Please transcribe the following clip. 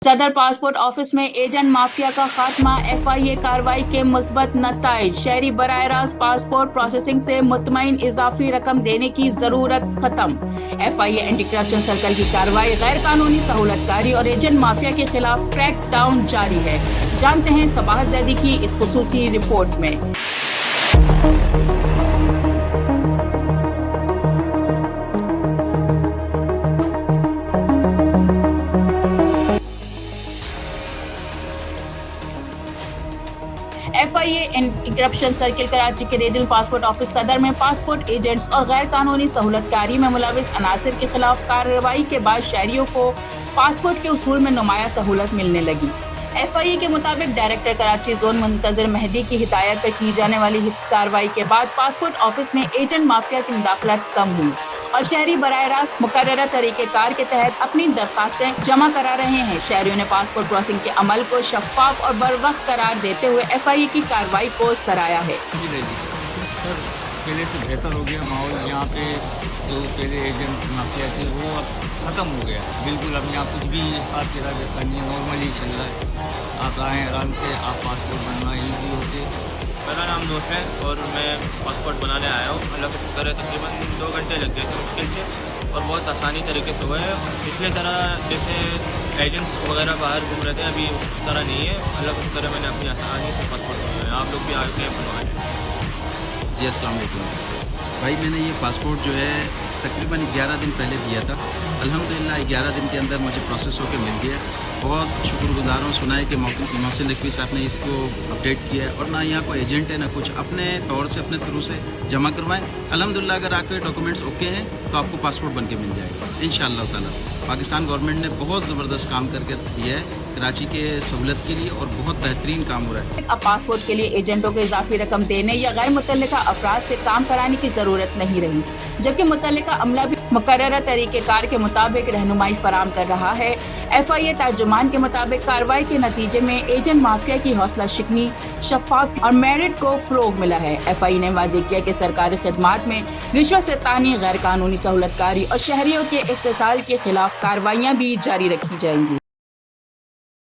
सदर passport office में agent mafia का खात्मा, FIA कार्रवाई के मुस्बत नताइज, शहरी बराह रास्त पासपोर्ट प्रोसेसिंग से मुतमईन इजाफी रकम देने की जरूरत खत्म। FIA एंटी करप्शन सर्कल की कार्रवाई, गैर कानूनी सहूलतकारी और एजेंट माफिया के खिलाफ क्रैक डाउन जारी है। जानते हैं सबाह जैदी की इस खुसूसी रिपोर्ट में। FIA anti corruption circle Karachi के रीजनल पासपोर्ट ऑफिस सदर में पासपोर्ट एजेंट्स और गैर कानूनी सहूलतकारी में मुलविस अनासिर के खिलाफ कार्रवाई के बाद शहरियों को पासपोर्ट के उसूल में नुमाया सहूलत मिलने लगी। FIA के मुताबिक डायरेक्टर कराची जोन मुंतजर मेहदी की हिदायत पर की जाने वाली कार्रवाई के बाद पासपोर्ट ऑफिस में एजेंट माफिया की मुदाखलत कम हुई और शहरी बराह रास्त मुकर्ररा तरीक़ेकार के तहत अपनी दरखास्तें जमा करा रहे हैं। शहरियों ने पासपोर्ट प्रोसेसिंग के अमल को शफाफ और बरवक्त करार देते हुए FIA की कार्रवाई को सराहा है। सर, पहले से बेहतर हो गया माहौल। यहाँ पे जो पहले एजेंट माफिया थे वो अब ख़त्म हो गया बिल्कुल। अब यहाँ कुछ भी साथ तेरा जैसा नहीं है, नॉर्मली चल रहा है। आप आएँ आराम से, आप पासपोर्ट बनना ईजी होते। मेरा नाम नूर है और मैं पासपोर्ट बनाने आया हूँ। अल्लाह का शुक्र है, तकरीबन 2 घंटे लग गए थे मुश्किल से और बहुत आसानी तरीके से हुए हैं। पिछले तरह जैसे एजेंट्स वगैरह बाहर घूम रहे थे, अभी उस तरह नहीं है। अल्लाह का शुक्र है, मैंने अपनी आसानी से पासपोर्ट बनवाया है। आप लोग भी आके बनवाएं। जी अस्सलाम वालेकुम भाई, मैंने ये पासपोर्ट जो है तकरीबन 11 दिन पहले दिया था। अल्हम्दुलिल्लाह 11 दिन के अंदर मुझे प्रोसेस होकर मिल गया। बहुत शुक्रगुजार हूँ। सुना है कि मोहसिन नकवी साहब ने इसको अपडेट किया है और ना यहाँ कोई एजेंट है ना कुछ, अपने तौर से अपने थ्रू से जमा करवाएं। अल्हम्दुलिल्लाह अगर आपके डॉक्यूमेंट्स ओके हैं तो आपको पासपोर्ट बन के मिल जाएगा इंशाअल्लाह ताला। पाकिस्तान गवर्नमेंट ने बहुत ज़बरदस्त काम करके दिया है कराची के सहूलत के लिए और बहुत बेहतरीन काम हो रहा है। अब पासपोर्ट के लिए एजेंटों को इजाफी रकम देने या गैर मुतल्लिका अफराद से काम कराने की जरूरत नहीं रही, जबकि मुतल्लिका अमला भी मुकर्ररा तरीक़ेकार के मुताबिक रहनुमाई फराम कर रहा है। FIA तर्जुमान के मुताबिक कार्रवाई के नतीजे में एजेंट माफिया की हौसला शिकनी, शफाफ और मेरिट को फ़रोग मिला है। FIA ने वाज़ेह किया कि सरकारी खिदमात में रिश्वत सितानी, गैर कानूनी सहूलतकारी और शहरियों के इस्तेसाल के खिलाफ कार्रवाइयाँ भी जारी रखी जाएंगी।